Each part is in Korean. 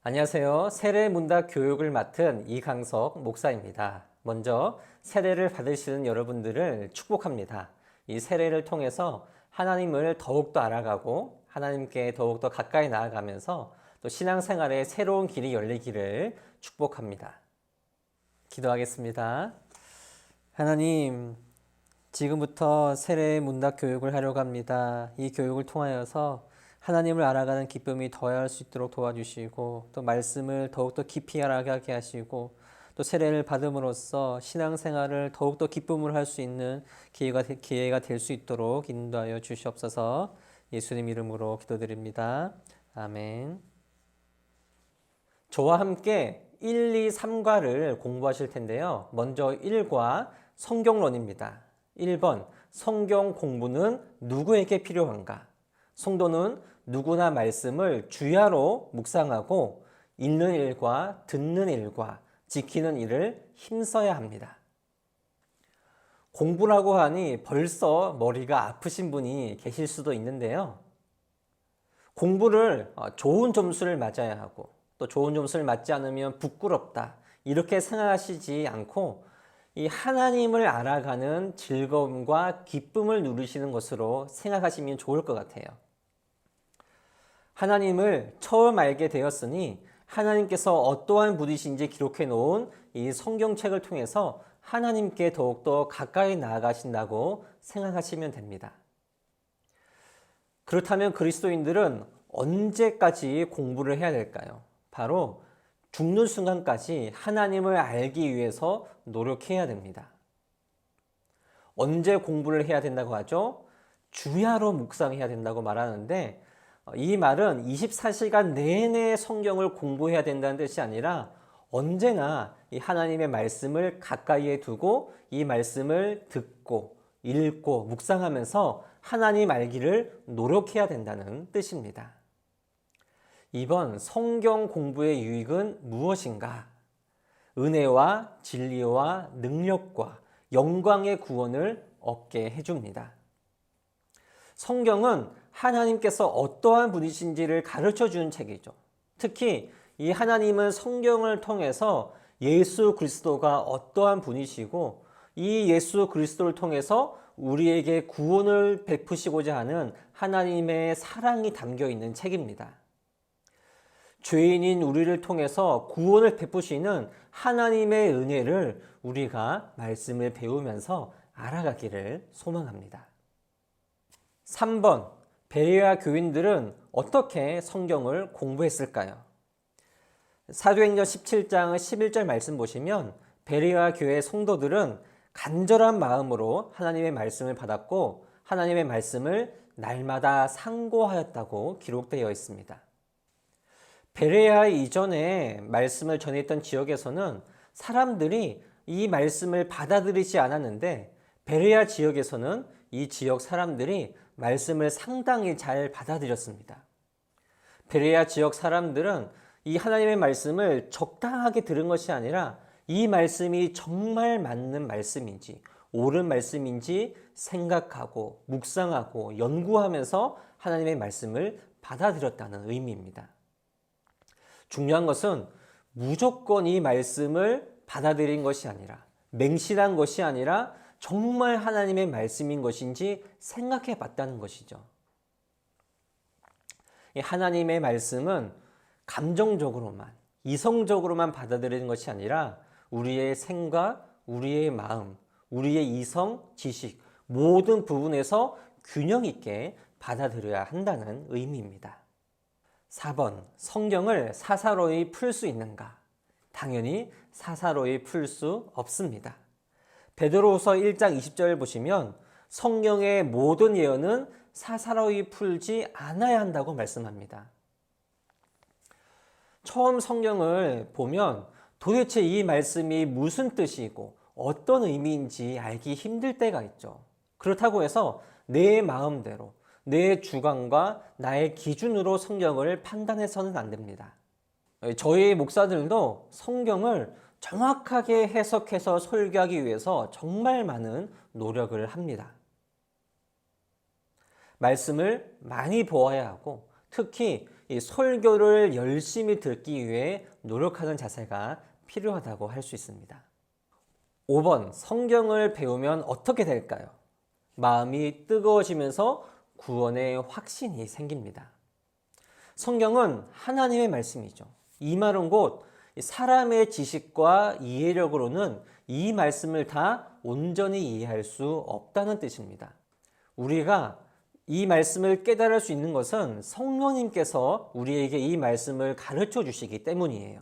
안녕하세요. 세례문답 교육을 맡은 이강석 목사입니다. 먼저 세례를 받으시는 여러분들을 축복합니다. 이 세례를 통해서 하나님을 더욱더 알아가고 하나님께 더욱더 가까이 나아가면서 또 신앙생활의 새로운 길이 열리기를 축복합니다. 기도하겠습니다. 하나님, 지금부터 세례문답 교육을 하려고 합니다. 이 교육을 통하여서 하나님을 알아가는 기쁨이 더할 수 있도록 도와주시고 또 말씀을 더욱더 깊이 알아가게 하시고 또 세례를 받음으로써 신앙생활을 더욱더 기쁨으로 할 수 있는 기회가 될 수 있도록 인도하여 주시옵소서. 예수님 이름으로 기도드립니다. 아멘. 저와 함께 1, 2, 3과를 공부하실 텐데요. 먼저 1과 성경론입니다. 1번 성경 공부는 누구에게 필요한가? 성도는 누구나 말씀을 주야로 묵상하고 읽는 일과 듣는 일과 지키는 일을 힘써야 합니다. 공부라고 하니 벌써 머리가 아프신 분이 계실 수도 있는데요. 공부를 좋은 점수를 맞아야 하고 또 좋은 점수를 맞지 않으면 부끄럽다 이렇게 생각하시지 않고 이 하나님을 알아가는 즐거움과 기쁨을 누리시는 것으로 생각하시면 좋을 것 같아요. 하나님을 처음 알게 되었으니 하나님께서 어떠한 분이신지 기록해 놓은 이 성경책을 통해서 하나님께 더욱더 가까이 나아가신다고 생각하시면 됩니다. 그렇다면 그리스도인들은 언제까지 공부를 해야 될까요? 바로 죽는 순간까지 하나님을 알기 위해서 노력해야 됩니다. 언제 공부를 해야 된다고 하죠? 주야로 묵상해야 된다고 말하는데 이 말은 24시간 내내 성경을 공부해야 된다는 뜻이 아니라 언제나 이 하나님의 말씀을 가까이에 두고 이 말씀을 듣고 읽고 묵상하면서 하나님 알기를 노력해야 된다는 뜻입니다. 이번 성경 공부의 유익은 무엇인가? 은혜와 진리와 능력과 영광의 구원을 얻게 해줍니다. 성경은 하나님께서 어떠한 분이신지를 가르쳐 주는 책이죠. 특히 이 하나님은 성경을 통해서 예수 그리스도가 어떠한 분이시고 이 예수 그리스도를 통해서 우리에게 구원을 베푸시고자 하는 하나님의 사랑이 담겨 있는 책입니다. 죄인인 우리를 통해서 구원을 베푸시는 하나님의 은혜를 우리가 말씀을 배우면서 알아가기를 소망합니다. 3번, 베레아 교인들은 어떻게 성경을 공부했을까요? 사도행전 17장 11절 말씀 보시면 베레아 교회 성도들은 간절한 마음으로 하나님의 말씀을 받았고 하나님의 말씀을 날마다 상고하였다고 기록되어 있습니다. 베레아 이전에 말씀을 전했던 지역에서는 사람들이 이 말씀을 받아들이지 않았는데 베레아 지역에서는 이 지역 사람들이 말씀을 상당히 잘 받아들였습니다. 베레아 지역 사람들은 이 하나님의 말씀을 적당하게 들은 것이 아니라 이 말씀이 정말 맞는 말씀인지 옳은 말씀인지 생각하고 묵상하고 연구하면서 하나님의 말씀을 받아들였다는 의미입니다. 중요한 것은 무조건 이 말씀을 받아들인 것이 아니라 맹신한 것이 아니라 정말 하나님의 말씀인 것인지 생각해 봤다는 것이죠. 하나님의 말씀은 감정적으로만, 이성적으로만 받아들이는 것이 아니라 우리의 생각, 우리의 마음, 우리의 이성, 지식 모든 부분에서 균형 있게 받아들여야 한다는 의미입니다. 4번, 성경을 사사로이 풀 수 있는가? 당연히 사사로이 풀 수 없습니다. 베드로후서 1장 20절 보시면 성경의 모든 예언은 사사로이 풀지 않아야 한다고 말씀합니다. 처음 성경을 보면 도대체 이 말씀이 무슨 뜻이고 어떤 의미인지 알기 힘들 때가 있죠. 그렇다고 해서 내 마음대로 내 주관과 나의 기준으로 성경을 판단해서는 안 됩니다. 저희 목사들도 성경을 정확하게 해석해서 설교하기 위해서 정말 많은 노력을 합니다. 말씀을 많이 보아야 하고 특히 이 설교를 열심히 듣기 위해 노력하는 자세가 필요하다고 할 수 있습니다. 5번, 성경을 배우면 어떻게 될까요? 마음이 뜨거워지면서 구원의 확신이 생깁니다. 성경은 하나님의 말씀이죠. 이 말은 곧 사람의 지식과 이해력으로는 이 말씀을 다 온전히 이해할 수 없다는 뜻입니다. 우리가 이 말씀을 깨달을 수 있는 것은 성령님께서 우리에게 이 말씀을 가르쳐 주시기 때문이에요.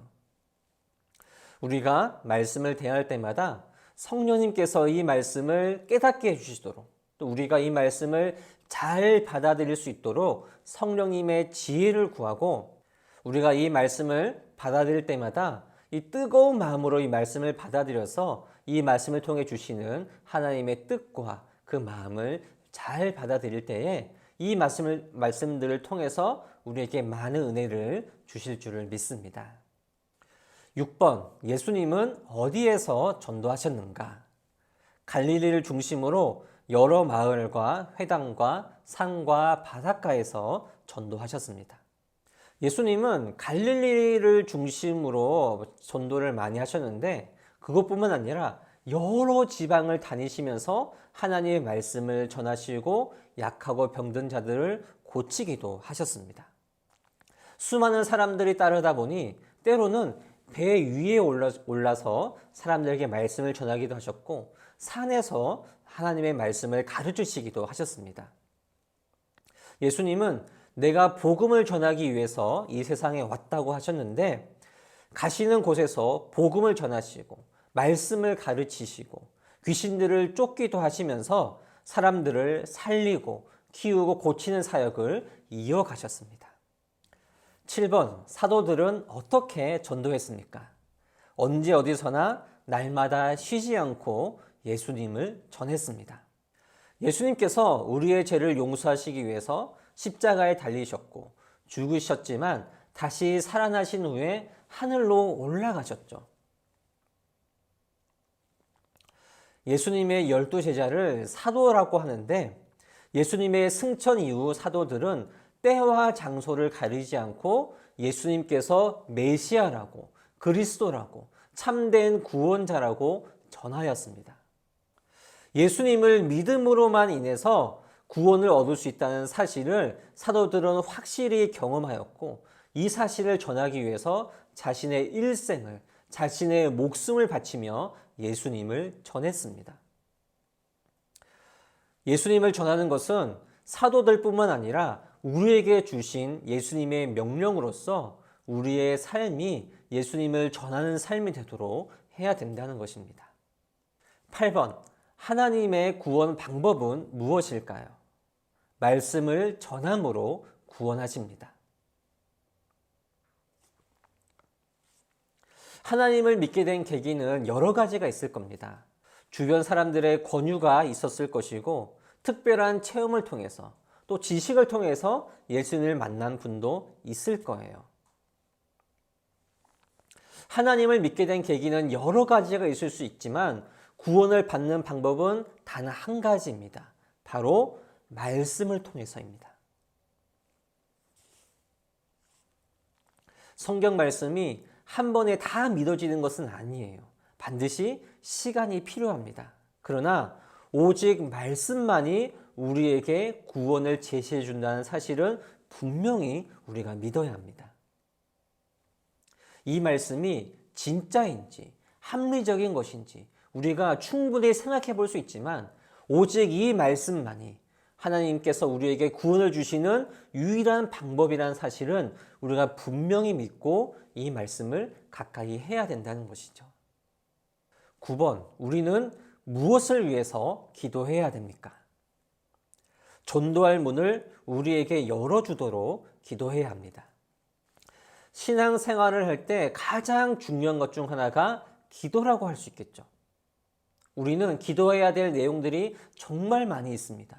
우리가 말씀을 대할 때마다 성령님께서 이 말씀을 깨닫게 해주시도록, 또 우리가 이 말씀을 잘 받아들일 수 있도록 성령님의 지혜를 구하고, 우리가 이 말씀을 받아들일 때마다 이 뜨거운 마음으로 이 말씀을 받아들여서 이 말씀을 통해 주시는 하나님의 뜻과 그 마음을 잘 받아들일 때에 이 말씀들을 통해서 우리에게 많은 은혜를 주실 줄을 믿습니다. 6번, 예수님은 어디에서 전도하셨는가? 갈릴리를 중심으로 여러 마을과 회당과 산과 바닷가에서 전도하셨습니다. 예수님은 갈릴리를 중심으로 전도를 많이 하셨는데, 그것뿐만 아니라 여러 지방을 다니시면서 하나님의 말씀을 전하시고 약하고 병든 자들을 고치기도 하셨습니다. 수많은 사람들이 따르다 보니 때로는 배 위에 올라서 사람들에게 말씀을 전하기도 하셨고, 산에서 하나님의 말씀을 가르치시기도 하셨습니다. 예수님은 내가 복음을 전하기 위해서 이 세상에 왔다고 하셨는데, 가시는 곳에서 복음을 전하시고 말씀을 가르치시고 귀신들을 쫓기도 하시면서 사람들을 살리고 키우고 고치는 사역을 이어가셨습니다. 7번, 사도들은 어떻게 전도했습니까? 언제 어디서나 날마다 쉬지 않고 예수님을 전했습니다. 예수님께서 우리의 죄를 용서하시기 위해서 십자가에 달리셨고 죽으셨지만 다시 살아나신 후에 하늘로 올라가셨죠. 예수님의 12제자를 사도라고 하는데, 예수님의 승천 이후 사도들은 때와 장소를 가리지 않고 예수님께서 메시아라고, 그리스도라고, 참된 구원자라고 전하였습니다. 예수님을 믿음으로만 인해서 구원을 얻을 수 있다는 사실을 사도들은 확실히 경험하였고, 이 사실을 전하기 위해서 자신의 일생을, 자신의 목숨을 바치며 예수님을 전했습니다. 예수님을 전하는 것은 사도들뿐만 아니라 우리에게 주신 예수님의 명령으로서 우리의 삶이 예수님을 전하는 삶이 되도록 해야 된다는 것입니다. 8번, 하나님의 구원 방법은 무엇일까요? 말씀을 전함으로 구원하십니다. 하나님을 믿게 된 계기는 여러 가지가 있을 겁니다. 주변 사람들의 권유가 있었을 것이고, 특별한 체험을 통해서, 또 지식을 통해서 예수님을 만난 분도 있을 거예요. 하나님을 믿게 된 계기는 여러 가지가 있을 수 있지만 구원을 받는 방법은 단 한 가지입니다. 바로 말씀을 통해서입니다. 성경 말씀이 한 번에 다 믿어지는 것은 아니에요. 반드시 시간이 필요합니다. 그러나 오직 말씀만이 우리에게 구원을 제시해 준다는 사실은 분명히 우리가 믿어야 합니다. 이 말씀이 진짜인지 합리적인 것인지 우리가 충분히 생각해 볼 수 있지만, 오직 이 말씀만이 하나님께서 우리에게 구원을 주시는 유일한 방법이라는 사실은 우리가 분명히 믿고 이 말씀을 가까이 해야 된다는 것이죠. 9번, 우리는 무엇을 위해서 기도해야 됩니까? 전도할 문을 우리에게 열어주도록 기도해야 합니다. 신앙생활을 할 때 가장 중요한 것 중 하나가 기도라고 할 수 있겠죠. 우리는 기도해야 될 내용들이 정말 많이 있습니다.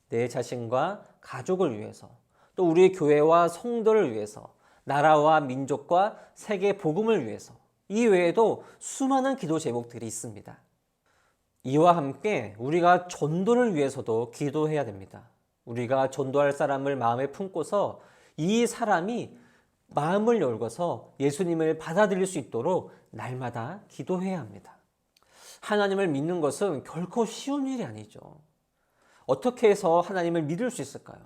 내 자신과 가족을 위해서, 또 우리 교회와 성도를 위해서, 나라와 민족과 세계 복음을 위해서, 이 외에도 수많은 기도 제목들이 있습니다. 이와 함께 우리가 전도를 위해서도 기도해야 됩니다. 우리가 전도할 사람을 마음에 품고서 이 사람이 마음을 열고서 예수님을 받아들일 수 있도록 날마다 기도해야 합니다. 하나님을 믿는 것은 결코 쉬운 일이 아니죠. 어떻게 해서 하나님을 믿을 수 있을까요?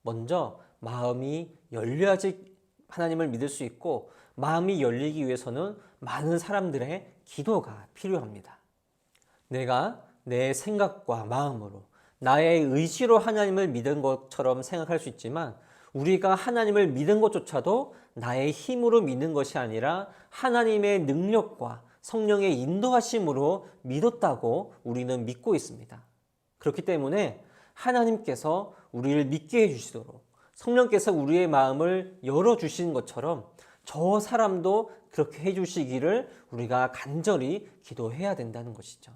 먼저 마음이 열려야지 하나님을 믿을 수 있고, 마음이 열리기 위해서는 많은 사람들의 기도가 필요합니다. 내가 내 생각과 마음으로, 나의 의지로 하나님을 믿은 것처럼 생각할 수 있지만, 우리가 하나님을 믿은 것조차도 나의 힘으로 믿는 것이 아니라 하나님의 능력과 성령의 인도하심으로 믿었다고 우리는 믿고 있습니다. 그렇기 때문에 하나님께서 우리를 믿게 해주시도록, 성령께서 우리의 마음을 열어주신 것처럼 저 사람도 그렇게 해주시기를 우리가 간절히 기도해야 된다는 것이죠.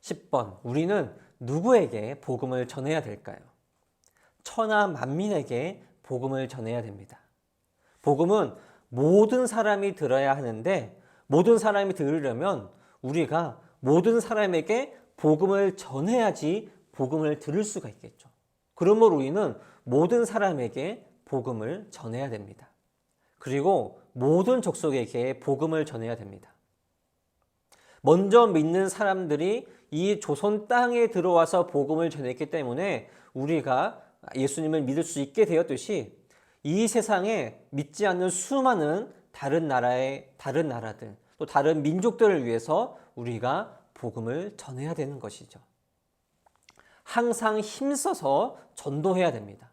10번, 우리는 누구에게 복음을 전해야 될까요? 천하 만민에게 복음을 전해야 됩니다. 복음은 모든 사람이 들어야 하는데, 모든 사람이 들으려면 우리가 모든 사람에게 복음을 전해야지 복음을 들을 수가 있겠죠. 그러므로 우리는 모든 사람에게 복음을 전해야 됩니다. 그리고 모든 족속에게 복음을 전해야 됩니다. 먼저 믿는 사람들이 이 조선 땅에 들어와서 복음을 전했기 때문에 우리가 예수님을 믿을 수 있게 되었듯이, 이 세상에 믿지 않는 수많은 다른 나라들, 또 다른 민족들을 위해서 우리가 복음을 전해야 되는 것이죠. 항상 힘써서 전도해야 됩니다.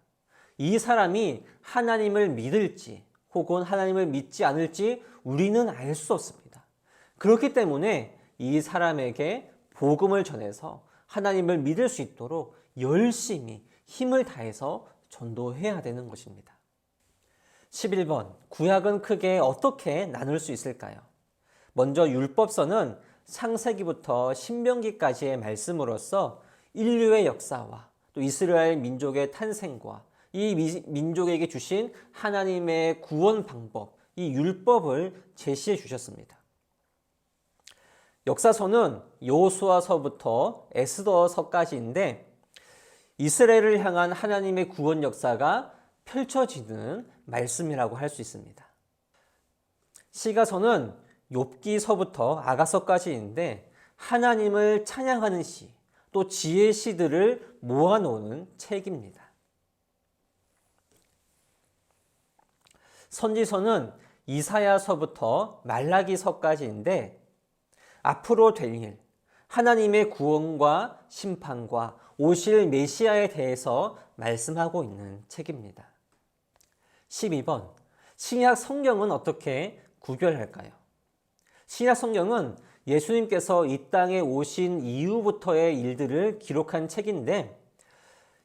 이 사람이 하나님을 믿을지 혹은 하나님을 믿지 않을지 우리는 알 수 없습니다. 그렇기 때문에 이 사람에게 복음을 전해서 하나님을 믿을 수 있도록 열심히 힘을 다해서 전도해야 되는 것입니다. 11번, 구약은 크게 어떻게 나눌 수 있을까요? 먼저 율법서는 창세기부터 신명기까지의 말씀으로서 인류의 역사와 또 이스라엘 민족의 탄생과 이 민족에게 주신 하나님의 구원 방법, 이 율법을 제시해 주셨습니다. 역사서는 여호수아서부터 에스더서까지인데, 이스라엘을 향한 하나님의 구원 역사가 펼쳐지는 말씀이라고 할 수 있습니다. 시가서는 욥기서부터 아가서까지인데, 하나님을 찬양하는 시, 또 지혜 시들을 모아놓은 책입니다. 선지서는 이사야서부터 말라기서까지인데, 앞으로 될 일, 하나님의 구원과 심판과 오실 메시아에 대해서 말씀하고 있는 책입니다. 12번, 신약 성경은 어떻게 구별할까요? 신약 성경은 예수님께서 이 땅에 오신 이후부터의 일들을 기록한 책인데,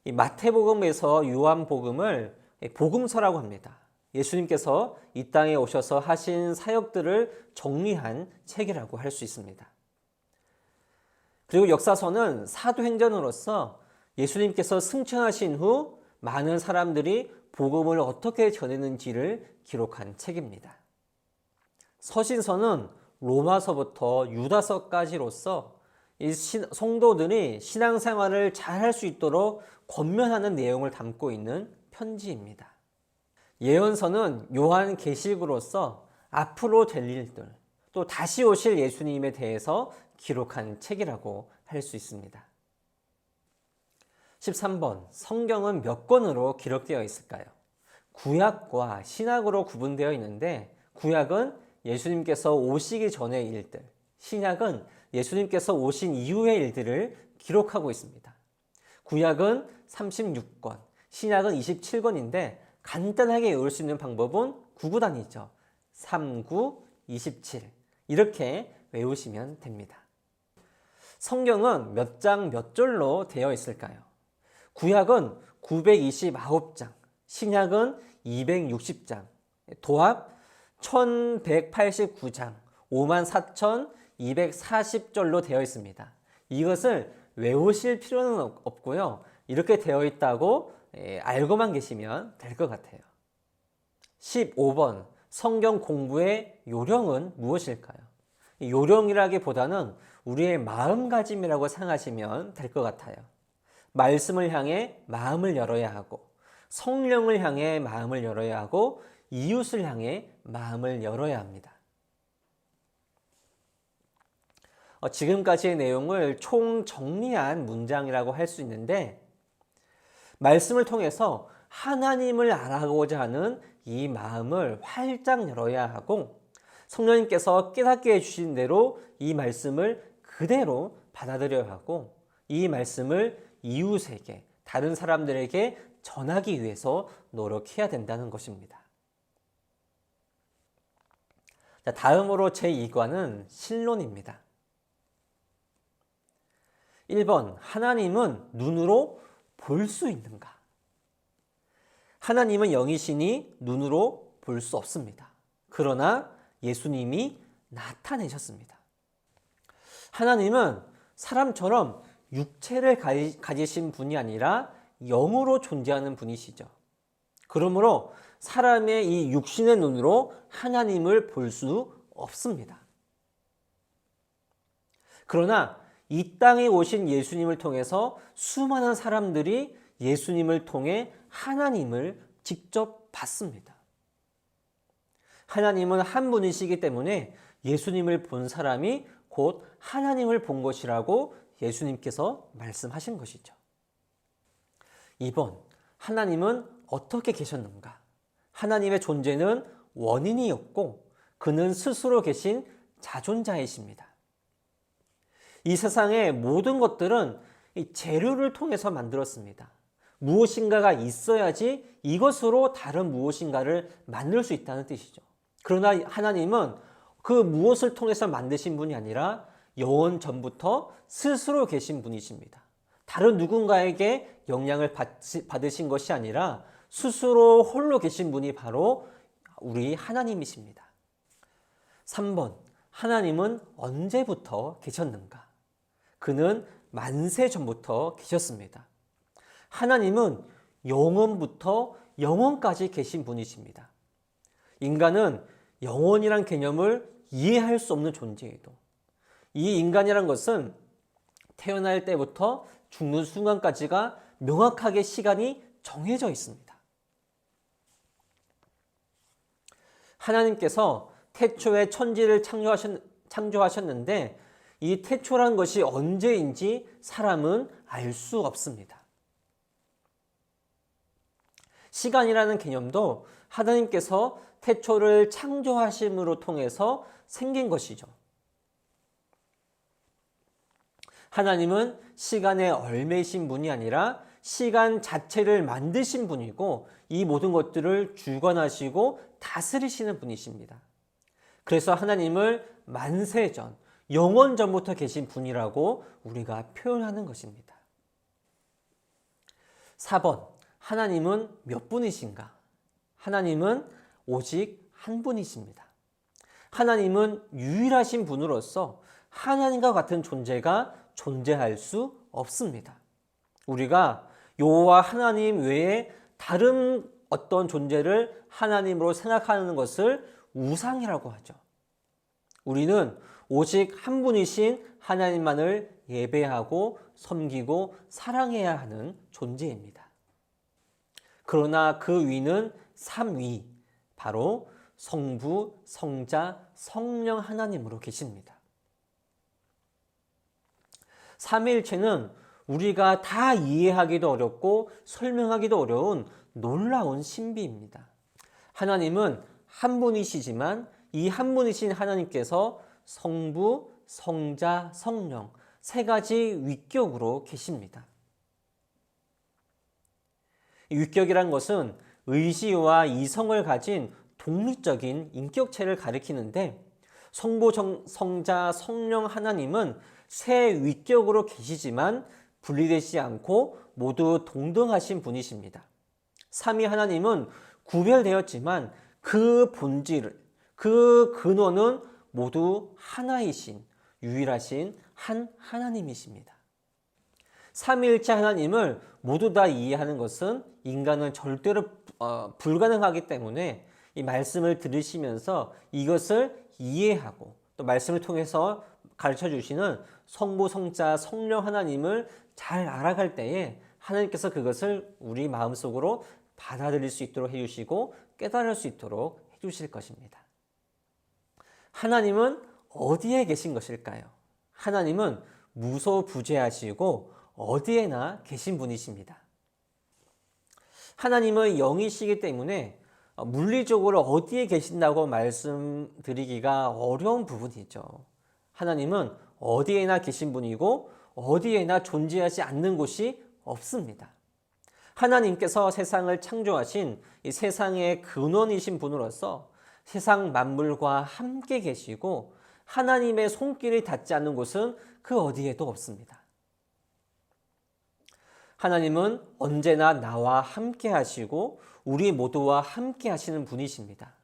이 마태복음에서 요한복음을 복음서라고 합니다. 예수님께서 이 땅에 오셔서 하신 사역들을 정리한 책이라고 할 수 있습니다. 그리고 역사서는 사도행전으로서 예수님께서 승천하신 후 많은 사람들이 복음을 어떻게 전했는지를 기록한 책입니다. 서신서는 로마서부터 유다서까지로서 이 성도들이 신앙생활을 잘 할 수 있도록 권면하는 내용을 담고 있는 편지입니다. 예언서는 요한계시록으로서 앞으로 될 일들, 또 다시 오실 예수님에 대해서 기록한 책이라고 할 수 있습니다. 13번, 성경은 몇 권으로 기록되어 있을까요? 구약과 신약으로 구분되어 있는데, 구약은 예수님께서 오시기 전의 일들, 신약은 예수님께서 오신 이후의 일들을 기록하고 있습니다. 구약은 36권, 신약은 27권인데 간단하게 외울 수 있는 방법은 구구단위죠. 39, 27 이렇게 외우시면 됩니다. 성경은 몇 장 몇 절로 되어 있을까요? 구약은 929장, 신약은 260장, 도합 1189장, 54,240절로 되어 있습니다. 이것을 외우실 필요는 없고요. 이렇게 되어 있다고 알고만 계시면 될 것 같아요. 15번, 성경 공부의 요령은 무엇일까요? 요령이라기보다는 우리의 마음가짐이라고 생각하시면 될 것 같아요. 말씀을 향해 마음을 열어야 하고, 성령을 향해 마음을 열어야 하고 이웃을 향해 마음을 열어야 합니다. 지금까지의 내용을 총정리한 문장이라고 할 수 있는데, 말씀을 통해서 하나님을 알아가고자 하는 이 마음을 활짝 열어야 하고, 성령님께서 깨닫게 해주신 대로 이 말씀을 그대로 받아들여야 하고, 이 말씀을 이웃에게, 다른 사람들에게 전하기 위해서 노력해야 된다는 것입니다. 자, 다음으로 제2과는 신론입니다. 1번, 하나님은 눈으로 볼 수 있는가? 하나님은 영이시니 눈으로 볼 수 없습니다. 그러나 예수님이 나타내셨습니다. 하나님은 사람처럼 육체를 가지신 분이 아니라 영으로 존재하는 분이시죠. 그러므로 사람의 이 육신의 눈으로 하나님을 볼 수 없습니다. 그러나 이 땅에 오신 예수님을 통해서 수많은 사람들이 예수님을 통해 하나님을 직접 봤습니다. 하나님은 한 분이시기 때문에 예수님을 본 사람이 곧 하나님을 본 것이라고 예수님께서 말씀하신 것이죠. 2번, 하나님은 어떻게 계셨는가? 하나님의 존재는 원인이 없고 그는 스스로 계신 자존자이십니다. 이 세상의 모든 것들은 이 재료를 통해서 만들었습니다. 무엇인가가 있어야지 이것으로 다른 무엇인가를 만들 수 있다는 뜻이죠. 그러나 하나님은 그 무엇을 통해서 만드신 분이 아니라 영원 전부터 스스로 계신 분이십니다. 다른 누군가에게 영향을 받으신 것이 아니라 스스로 홀로 계신 분이 바로 우리 하나님이십니다. 3번, 하나님은 언제부터 계셨는가? 그는 만세 전부터 계셨습니다. 하나님은 영원부터 영원까지 계신 분이십니다. 인간은 영원이란 개념을 이해할 수 없는 존재이도, 이 인간이란 것은 태어날 때부터 죽는 순간까지가 명확하게 시간이 정해져 있습니다. 하나님께서 태초에 천지를 창조하셨는데 이 태초란 것이 언제인지 사람은 알 수 없습니다. 시간이라는 개념도 하나님께서 태초를 창조하심으로 통해서 생긴 것이죠. 하나님은 시간의 얼매이신 분이 아니라 시간 자체를 만드신 분이고 이 모든 것들을 주관하시고 다스리시는 분이십니다. 그래서 하나님을 만세전, 영원 전부터 계신 분이라고 우리가 표현하는 것입니다. 4번, 하나님은 몇 분이신가? 하나님은 오직 한 분이십니다. 하나님은 유일하신 분으로서 하나님과 같은 존재가 존재할 수 없습니다. 우리가 여호와 하나님 외에 다른 어떤 존재를 하나님으로 생각하는 것을 우상이라고 하죠. 우리는 오직 한 분이신 하나님만을 예배하고 섬기고 사랑해야 하는 존재입니다. 그러나 그 위는 삼위, 바로 성부, 성자, 성령 하나님으로 계십니다. 삼위일체는 우리가 다 이해하기도 어렵고 설명하기도 어려운 놀라운 신비입니다. 하나님은 한 분이시지만 이 한 분이신 하나님께서 성부, 성자, 성령 세 가지 위격으로 계십니다. 위격이란 것은 의지와 이성을 가진 독립적인 인격체를 가리키는데 성부, 성자, 성령 하나님은 세 위격으로 계시지만 분리되지 않고 모두 동등하신 분이십니다. 삼위 하나님은 구별되었지만 그 본질, 그 근원은 모두 하나이신 유일하신 한 하나님이십니다. 삼위일체 하나님을 모두 다 이해하는 것은 인간은 절대로 불가능하기 때문에 이 말씀을 들으시면서 이것을 이해하고 또 말씀을 통해서 가르쳐 주시는 성부, 성자, 성령 하나님을 잘 알아갈 때에 하나님께서 그것을 우리 마음속으로 받아들일 수 있도록 해주시고 깨달을 수 있도록 해주실 것입니다. 하나님은 어디에 계신 것일까요? 하나님은 무소부재하시고 어디에나 계신 분이십니다. 하나님은 영이시기 때문에 물리적으로 어디에 계신다고 말씀드리기가 어려운 부분이죠. 하나님은 어디에나 계신 분이고 어디에나 존재하지 않는 곳이 없습니다. 하나님께서 세상을 창조하신 이 세상의 근원이신 분으로서 세상 만물과 함께 계시고 하나님의 손길이 닿지 않는 곳은 그 어디에도 없습니다. 하나님은 언제나 나와 함께 하시고 우리 모두와 함께 하시는 분이십니다.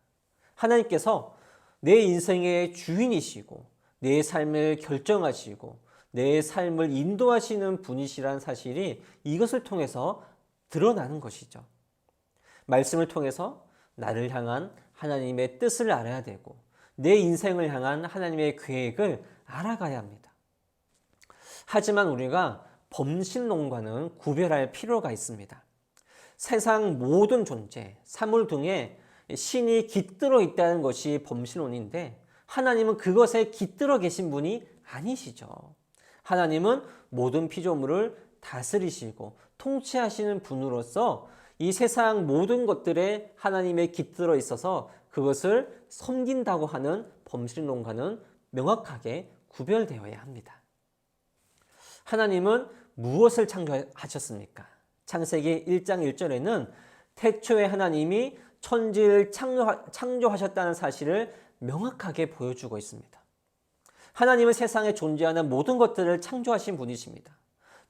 하나님께서 내 인생의 주인이시고 내 삶을 결정하시고 내 삶을 인도하시는 분이시라는 사실이 이것을 통해서 드러나는 것이죠. 말씀을 통해서 나를 향한 하나님의 뜻을 알아야 되고 내 인생을 향한 하나님의 계획을 알아가야 합니다. 하지만 우리가 범신론과는 구별할 필요가 있습니다. 세상 모든 존재, 사물 등에 신이 깃들어 있다는 것이 범신론인데 하나님은 그것에 깃들어 계신 분이 아니시죠. 하나님은 모든 피조물을 다스리시고 통치하시는 분으로서 이 세상 모든 것들에 하나님의 깃들어 있어서 그것을 섬긴다고 하는 범신론과는 명확하게 구별되어야 합니다. 하나님은 무엇을 창조하셨습니까? 창세기 1장 1절에는 태초에 하나님이 천지를 창조하셨다는 사실을 명확하게 보여주고 있습니다. 하나님은 세상에 존재하는 모든 것들을 창조하신 분이십니다.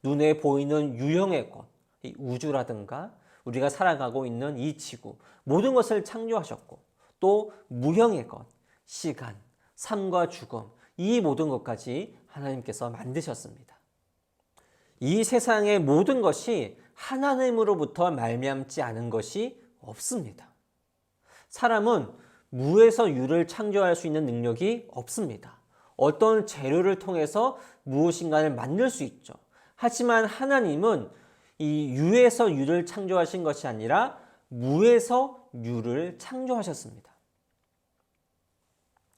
눈에 보이는 유형의 것, 이 우주라든가 우리가 살아가고 있는 이 지구, 모든 것을 창조하셨고 또 무형의 것, 시간, 삶과 죽음, 이 모든 것까지 하나님께서 만드셨습니다. 이 세상의 모든 것이 하나님으로부터 말미암지 않은 것이 없습니다. 사람은 무에서 유를 창조할 수 있는 능력이 없습니다. 어떤 재료를 통해서 무엇인가를 만들 수 있죠. 하지만 하나님은 이 유에서 유를 창조하신 것이 아니라 무에서 유를 창조하셨습니다.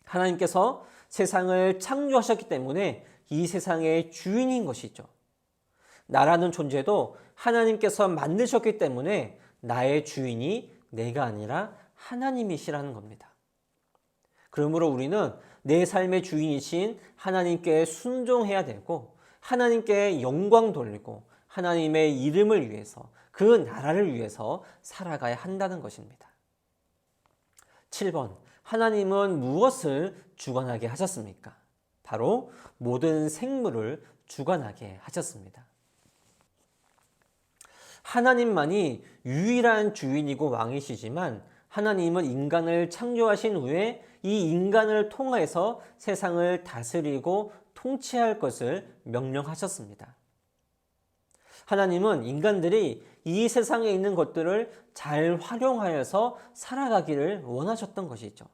하나님께서 세상을 창조하셨기 때문에 이 세상의 주인인 것이죠. 나라는 존재도 하나님께서 만드셨기 때문에 나의 주인이 내가 아니라 하나님이시라는 겁니다. 그러므로 우리는 내 삶의 주인이신 하나님께 순종해야 되고 하나님께 영광 돌리고 하나님의 이름을 위해서 그 나라를 위해서 살아가야 한다는 것입니다. 7번, 하나님은 무엇을 주관하게 하셨습니까? 바로 모든 생물을 주관하게 하셨습니다. 하나님만이 유일한 주인이고 왕이시지만 하나님은 인간을 창조하신 후에 이 인간을 통해서 세상을 다스리고 통치할 것을 명령하셨습니다. 하나님은 인간들이 이 세상에 있는 것들을 잘 활용하여서 살아가기를 원하셨던 것이죠.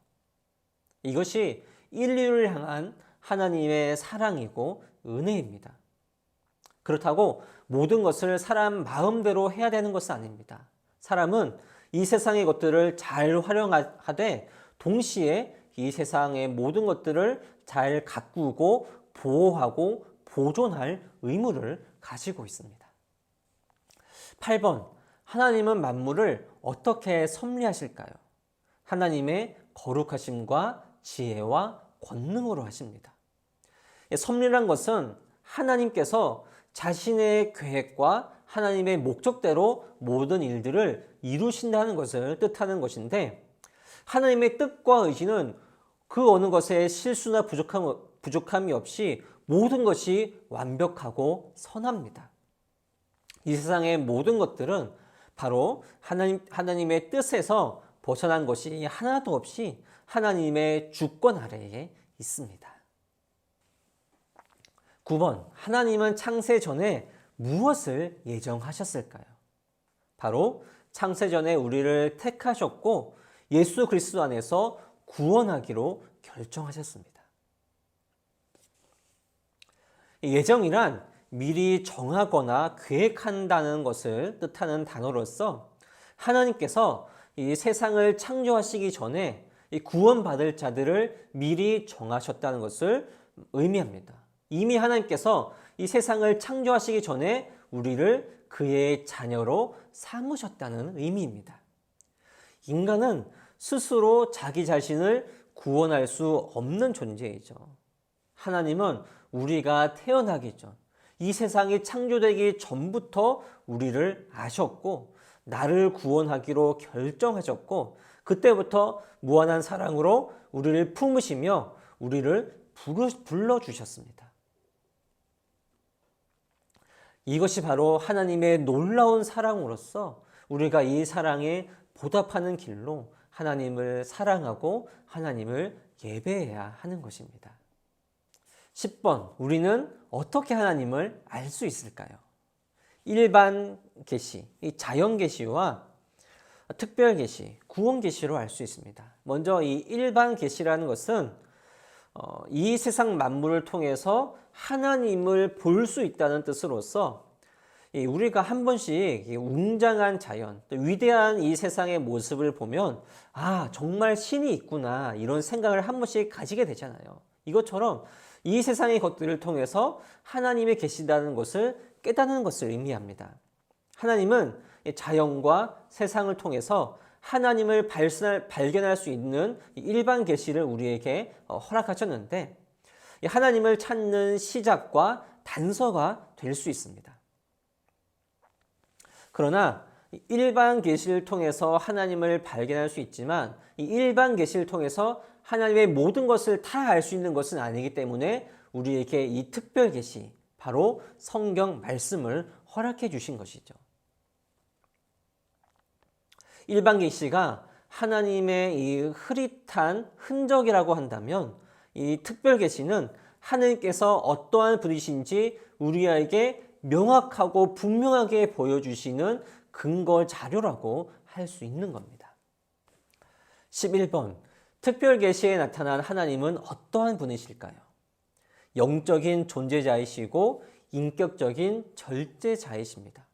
이것이 인류를 향한 하나님의 사랑이고 은혜입니다. 그렇다고 모든 것을 사람 마음대로 해야 되는 것은 아닙니다. 사람은 이 세상의 것들을 잘 활용하되 동시에 이 세상의 모든 것들을 잘 가꾸고 보호하고 보존할 의무를 가지고 있습니다. 8번, 하나님은 만물을 어떻게 섭리하실까요? 하나님의 거룩하심과 지혜와 권능으로 하십니다. 섭리란 것은 하나님께서 자신의 계획과 하나님의 목적대로 모든 일들을 이루신다는 것을 뜻하는 것인데 하나님의 뜻과 의지는 그 어느 것에 실수나 부족함이 없이 모든 것이 완벽하고 선합니다. 이 세상의 모든 것들은 바로 하나님의 뜻에서 벗어난 것이 하나도 없이 하나님의 주권 아래에 있습니다. 9번, 하나님은 창세 전에 무엇을 예정하셨을까요? 바로 창세 전에 우리를 택하셨고 예수 그리스도 안에서 구원하기로 결정하셨습니다. 예정이란 미리 정하거나 계획한다는 것을 뜻하는 단어로서 하나님께서 이 세상을 창조하시기 전에 이 구원받을 자들을 미리 정하셨다는 것을 의미합니다. 이미 하나님께서 이 세상을 창조하시기 전에 우리를 그의 자녀로 삼으셨다는 의미입니다. 인간은 스스로 자기 자신을 구원할 수 없는 존재이죠. 하나님은 우리가 태어나기 전, 이 세상이 창조되기 전부터 우리를 아셨고 나를 구원하기로 결정하셨고 그때부터 무한한 사랑으로 우리를 품으시며 우리를 불러주셨습니다. 이것이 바로 하나님의 놀라운 사랑으로서 우리가 이 사랑에 보답하는 길로 하나님을 사랑하고 하나님을 예배해야 하는 것입니다. 10번, 우리는 어떻게 하나님을 알 수 있을까요? 일반 계시, 자연 계시와 특별 계시, 구원 계시로 알 수 있습니다. 먼저 이 일반 계시라는 것은 이 세상 만물을 통해서 하나님을 볼 수 있다는 뜻으로서 우리가 한 번씩 웅장한 자연, 또 위대한 이 세상의 모습을 보면 아, 정말 신이 있구나 이런 생각을 한 번씩 가지게 되잖아요. 이것처럼 이 세상의 것들을 통해서 하나님이 계시다는 것을 깨닫는 것을 의미합니다. 하나님은 자연과 세상을 통해서 하나님을 발견할 수 있는 일반 계시를 우리에게 허락하셨는데 하나님을 찾는 시작과 단서가 될 수 있습니다. 그러나 일반 계시를 통해서 하나님을 발견할 수 있지만 이 일반 계시를 통해서 하나님의 모든 것을 다 알 수 있는 것은 아니기 때문에 우리에게 이 특별 계시, 바로 성경 말씀을 허락해 주신 것이죠. 일반 계시가 하나님의 이 흐릿한 흔적이라고 한다면 이 특별 계시는 하나님께서 어떠한 분이신지 우리에게 명확하고 분명하게 보여주시는 근거 자료라고 할 수 있는 겁니다. 11번, 특별 계시에 나타난 하나님은 어떠한 분이실까요? 영적인 존재자이시고 인격적인 절제자이십니다.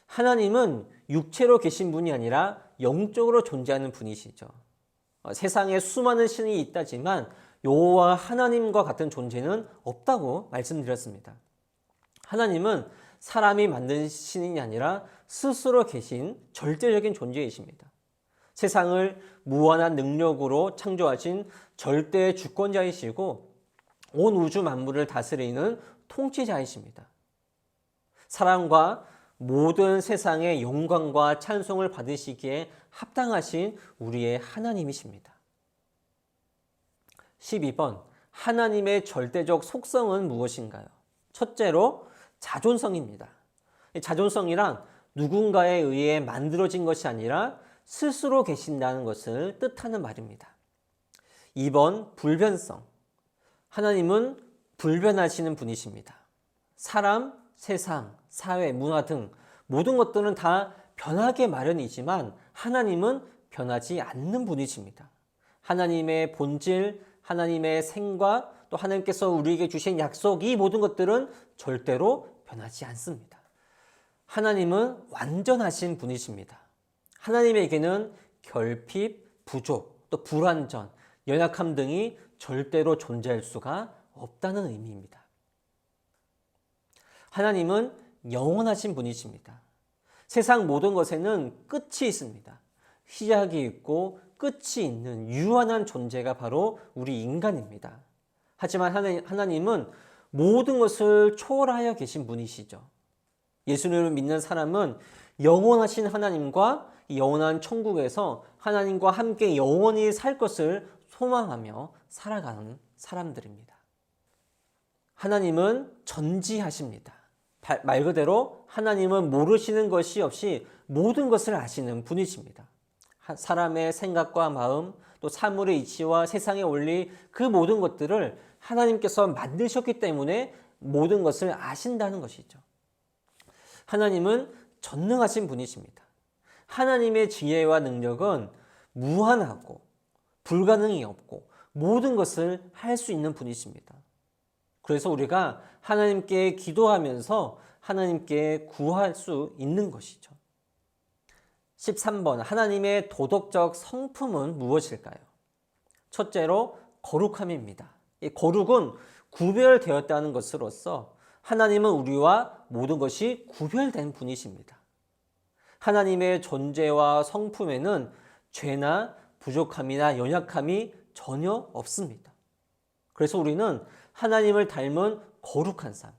하나님은 육체로 계신 분이 아니라 영적으로 존재하는 분이시죠. 세상에 수많은 신이 있다지만 여호와 하나님과 같은 존재는 없다고 말씀드렸습니다. 하나님은 사람이 만든 신이 아니라 스스로 계신 절대적인 존재이십니다. 세상을 무한한 능력으로 창조하신 절대 주권자이시고 온 우주 만물을 다스리는 통치자이십니다. 사랑과 모든 세상의 영광과 찬송을 받으시기에 합당하신 우리의 하나님이십니다. 12번, 하나님의 절대적 속성은 무엇인가요? 첫째로 자존성입니다. 자존성이란 누군가에 의해 만들어진 것이 아니라 스스로 계신다는 것을 뜻하는 말입니다. 2번, 불변성. 하나님은 불변하시는 분이십니다. 사람, 세상, 사회, 문화 등 모든 것들은 다 변하게 마련이지만 하나님은 변하지 않는 분이십니다. 하나님의 본질, 하나님의 생각, 또 하나님께서 우리에게 주신 약속, 이 모든 것들은 절대로 변하지 않습니다. 하나님은 완전하신 분이십니다. 하나님에게는 결핍, 부족, 또 불완전, 연약함 등이 절대로 존재할 수가 없다는 의미입니다. 하나님은 영원하신 분이십니다. 세상 모든 것에는 끝이 있습니다. 시작이 있고 끝이 있는 유한한 존재가 바로 우리 인간입니다. 하지만 하나님은 모든 것을 초월하여 계신 분이시죠. 예수님을 믿는 사람은 영원하신 하나님과 영원한 천국에서 하나님과 함께 영원히 살 것을 소망하며 살아가는 사람들입니다. 하나님은 전지하십니다. 말 그대로 하나님은 모르시는 것이 없이 모든 것을 아시는 분이십니다. 사람의 생각과 마음, 또 사물의 이치와 세상의 원리, 그 모든 것들을 하나님께서 만드셨기 때문에 모든 것을 아신다는 것이죠. 하나님은 전능하신 분이십니다. 하나님의 지혜와 능력은 무한하고 불가능이 없고 모든 것을 할 수 있는 분이십니다. 그래서 우리가 하나님께 기도하면서 하나님께 구할 수 있는 것이죠. 13번 하나님의 도덕적 성품은 무엇일까요? 첫째로 거룩함입니다. 이 거룩은 구별되었다는 것으로서 하나님은 우리와 모든 것이 구별된 분이십니다. 하나님의 존재와 성품에는 죄나 부족함이나 연약함이 전혀 없습니다. 그래서 우리는 하나님을 닮은 거룩한 삶,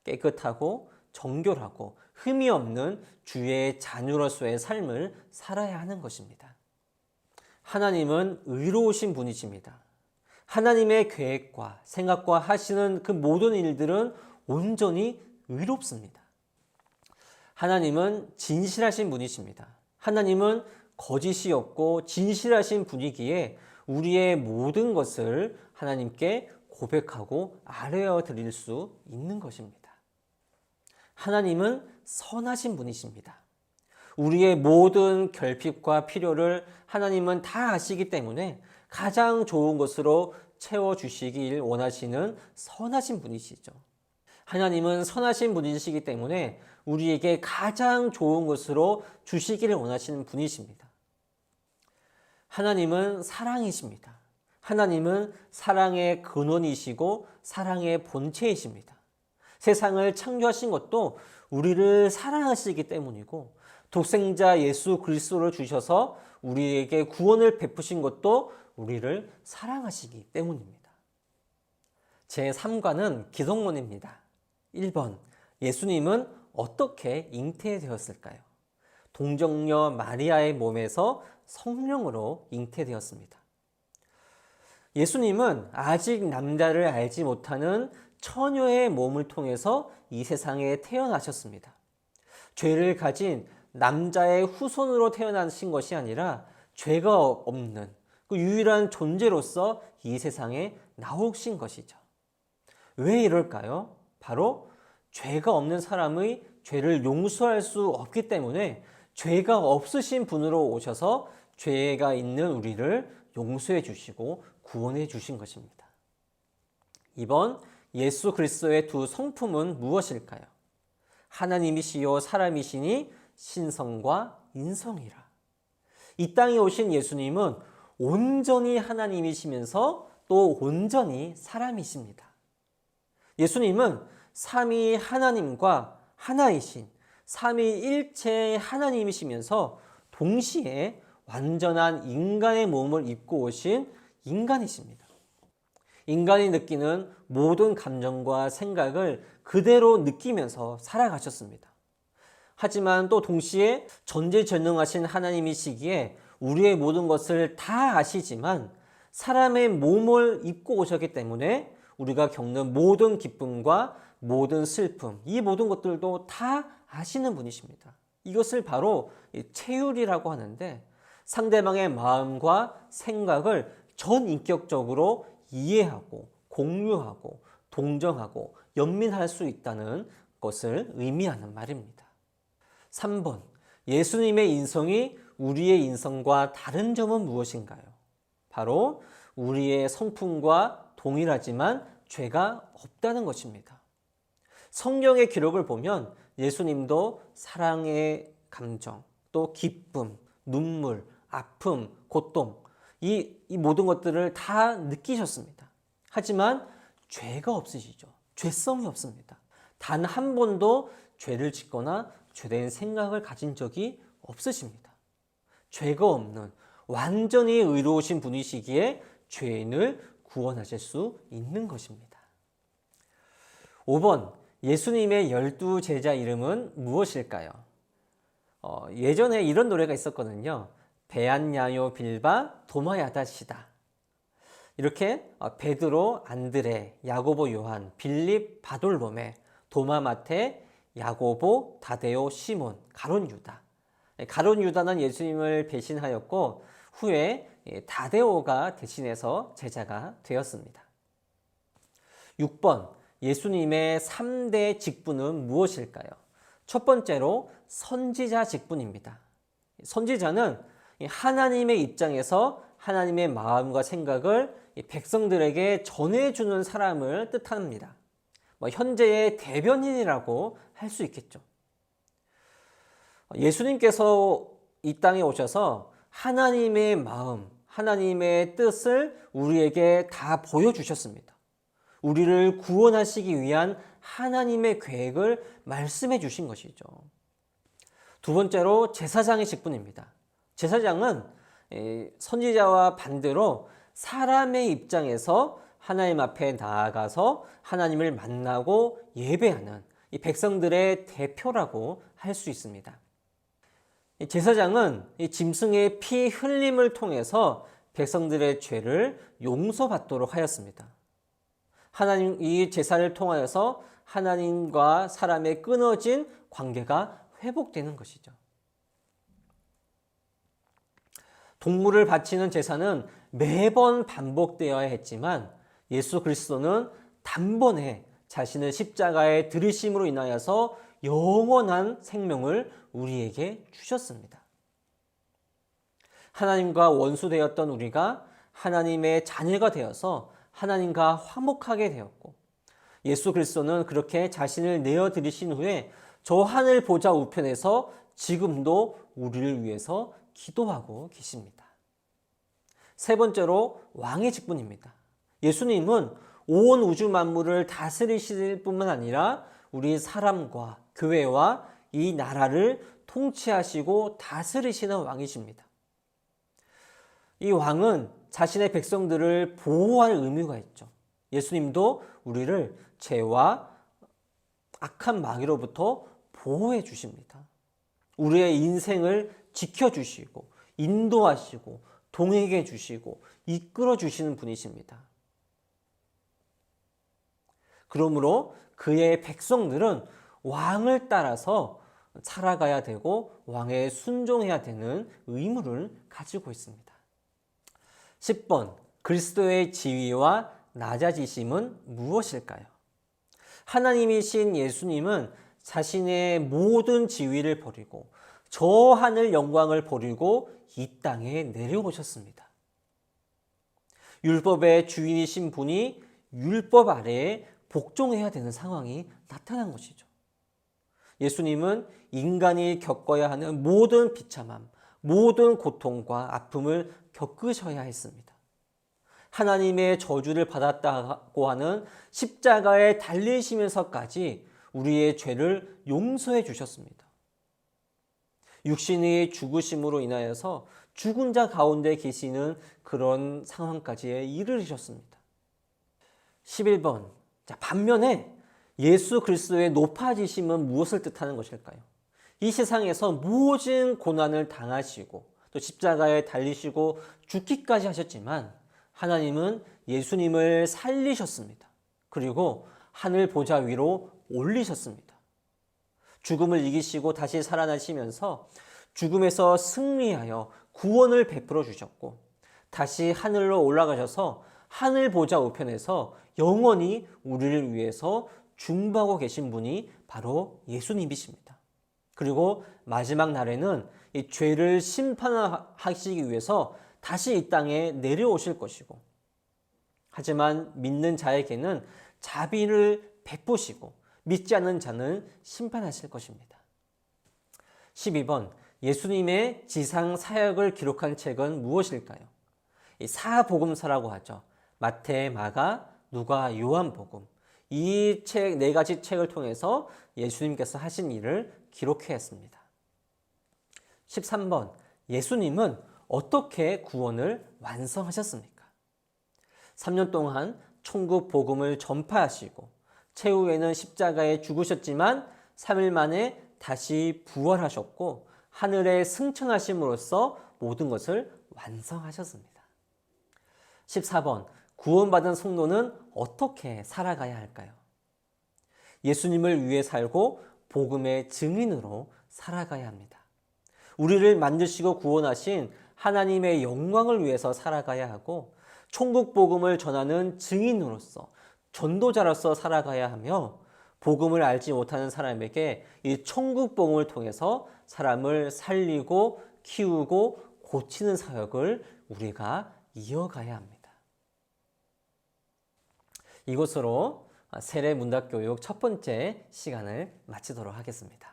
깨끗하고 정결하고 흠이 없는 주의 자녀로서의 삶을 살아야 하는 것입니다. 하나님은 의로우신 분이십니다. 하나님의 계획과 생각과 하시는 그 모든 일들은 온전히 의롭습니다. 하나님은 진실하신 분이십니다. 하나님은 거짓이 없고 진실하신 분이기에 우리의 모든 것을 하나님께 고백하고 아뢰어 드릴 수 있는 것입니다. 하나님은 선하신 분이십니다. 우리의 모든 결핍과 필요를 하나님은 다 아시기 때문에 가장 좋은 것으로 채워주시길 원하시는 선하신 분이시죠. 하나님은 선하신 분이시기 때문에 우리에게 가장 좋은 것으로 주시기를 원하시는 분이십니다. 하나님은 사랑이십니다. 하나님은 사랑의 근원이시고 사랑의 본체이십니다. 세상을 창조하신 것도 우리를 사랑하시기 때문이고 독생자 예수 그리스도를 주셔서 우리에게 구원을 베푸신 것도 우리를 사랑하시기 때문입니다. 제3과는 기독론입니다. 1번, 예수님은 어떻게 잉태되었을까요? 동정녀 마리아의 몸에서 성령으로 잉태되었습니다. 예수님은 아직 남자를 알지 못하는 처녀의 몸을 통해서 이 세상에 태어나셨습니다. 죄를 가진 남자의 후손으로 태어나신 것이 아니라 죄가 없는 그 유일한 존재로서 이 세상에 나오신 것이죠. 왜 이럴까요? 바로 죄가 없는 사람의 죄를 용서할 수 없기 때문에 죄가 없으신 분으로 오셔서 죄가 있는 우리를 용서해 주시고 구원해 주신 것입니다. 2번, 예수 그리스도의 두 성품은 무엇일까요? 하나님이시요 사람이시니 신성과 인성이라. 이 땅에 오신 예수님은 온전히 하나님이시면서 또 온전히 사람이십니다. 예수님은 삼위 하나님과 하나이신 삼위일체의 하나님이시면서 동시에 완전한 인간의 몸을 입고 오신 인간이십니다. 인간이 느끼는 모든 감정과 생각을 그대로 느끼면서 살아가셨습니다. 하지만 또 동시에 전지전능하신 하나님이시기에 우리의 모든 것을 다 아시지만 사람의 몸을 입고 오셨기 때문에 우리가 겪는 모든 기쁨과 모든 슬픔, 이 모든 것들도 다 아시는 분이십니다. 이것을 바로 체휼이라고 하는데 상대방의 마음과 생각을 전인격적으로 이해하고 공유하고 동정하고 연민할 수 있다는 것을 의미하는 말입니다. 3번, 예수님의 인성이 우리의 인성과 다른 점은 무엇인가요? 바로 우리의 성품과 동일하지만 죄가 없다는 것입니다. 성경의 기록을 보면 예수님도 사랑의 감정, 또 기쁨, 눈물, 아픔, 고통, 이 모든 것들을 다 느끼셨습니다. 하지만 죄가 없으시죠. 죄성이 없습니다. 단 한 번도 죄를 짓거나 죄된 생각을 가진 적이 없으십니다. 죄가 없는 완전히 의로우신 분이시기에 죄인을 구원하실 수 있는 것입니다. 5번, 예수님의 12제자 이름은 무엇일까요? 예전에 이런 노래가 있었거든요. 베안야요 빌바 도마야다시다. 이렇게 베드로, 안드레, 야고보, 요한, 빌립, 바돌로메, 도마, 마테, 야고보, 다데오, 시몬, 가룟 유다. 가룟 유다는 예수님을 배신하였고 후에 다데오가 대신해서 제자가 되었습니다. 6번, 예수님의 3대 직분은 무엇일까요? 첫 번째로 선지자 직분입니다. 선지자는 하나님의 입장에서 하나님의 마음과 생각을 백성들에게 전해주는 사람을 뜻합니다. 현재의 대변인이라고 할 수 있겠죠. 예수님께서 이 땅에 오셔서 하나님의 마음, 하나님의 뜻을 우리에게 다 보여주셨습니다. 우리를 구원하시기 위한 하나님의 계획을 말씀해 주신 것이죠. 두 번째로 제사장의 직분입니다. 제사장은 선지자와 반대로 사람의 입장에서 하나님 앞에 나아가서 하나님을 만나고 예배하는 이 백성들의 대표라고 할 수 있습니다. 제사장은 이 짐승의 피 흘림을 통해서 백성들의 죄를 용서받도록 하였습니다. 하나님 이 제사를 통하여서 하나님과 사람의 끊어진 관계가 회복되는 것이죠. 동물을 바치는 제사는 매번 반복되어야 했지만 예수 그리스도는 단번에 자신을 십자가에 들이심으로 인하여서 영원한 생명을 우리에게 주셨습니다. 하나님과 원수되었던 우리가 하나님의 자녀가 되어서 하나님과 화목하게 되었고, 예수 그리스도는 그렇게 자신을 내어드리신 후에 저 하늘 보좌 우편에서 지금도 우리를 위해서 기도하고 계십니다. 세 번째로 왕의 직분입니다. 예수님은 온 우주 만물을 다스리실 뿐만 아니라 우리 사람과 교회와 이 나라를 통치하시고 다스리시는 왕이십니다. 이 왕은 자신의 백성들을 보호할 의무가 있죠. 예수님도 우리를 죄와 악한 마귀로부터 보호해 주십니다. 우리의 인생을 지켜주시고 인도하시고 동행해 주시고 이끌어 주시는 분이십니다. 그러므로 그의 백성들은 왕을 따라서 살아가야 되고 왕에 순종해야 되는 의무를 가지고 있습니다. 10번, 그리스도의 지위와 낮아지심은 무엇일까요? 하나님이신 예수님은 자신의 모든 지위를 버리고 저 하늘 영광을 버리고 이 땅에 내려오셨습니다. 율법의 주인이신 분이 율법 아래에 복종해야 되는 상황이 나타난 것이죠. 예수님은 인간이 겪어야 하는 모든 비참함, 모든 고통과 아픔을 겪으셔야 했습니다. 하나님의 저주를 받았다고 하는 십자가에 달리시면서까지 우리의 죄를 용서해 주셨습니다. 육신의 죽으심으로 인하여서 죽은 자 가운데 계시는 그런 상황까지 이르셨습니다. 11번. 반면에 예수 그리스도의 높아지심은 무엇을 뜻하는 것일까요? 이 세상에서 모든 고난을 당하시고 또 십자가에 달리시고 죽기까지 하셨지만 하나님은 예수님을 살리셨습니다. 그리고 하늘 보좌 위로 올리셨습니다. 죽음을 이기시고 다시 살아나시면서 죽음에서 승리하여 구원을 베풀어 주셨고 다시 하늘로 올라가셔서 하늘 보좌 우편에서 영원히 우리를 위해서 중보하고 계신 분이 바로 예수님이십니다. 그리고 마지막 날에는 이 죄를 심판하시기 위해서 다시 이 땅에 내려오실 것이고, 하지만 믿는 자에게는 자비를 베푸시고 믿지 않는 자는 심판하실 것입니다. 12번, 예수님의 지상 사역을 기록한 책은 무엇일까요? 이 사복음서라고 하죠. 마태, 마가, 누가, 요한복음. 이 책, 네 가지 책을 통해서 예수님께서 하신 일을 기록했습니다. 13번, 예수님은 어떻게 구원을 완성하셨습니까? 3년 동안 천국 복음을 전파하시고 최후에는 십자가에 죽으셨지만 3일 만에 다시 부활하셨고 하늘에 승천하심으로써 모든 것을 완성하셨습니다. 14번, 구원받은 성도는 어떻게 살아가야 할까요? 예수님을 위해 살고 복음의 증인으로 살아가야 합니다. 우리를 만드시고 구원하신 하나님의 영광을 위해서 살아가야 하고 천국 복음을 전하는 증인으로서 전도자로서 살아가야 하며 복음을 알지 못하는 사람에게 이 천국 복음을 통해서 사람을 살리고 키우고 고치는 사역을 우리가 이어가야 합니다. 이것으로 세례 문답교육 첫 번째 시간을 마치도록 하겠습니다.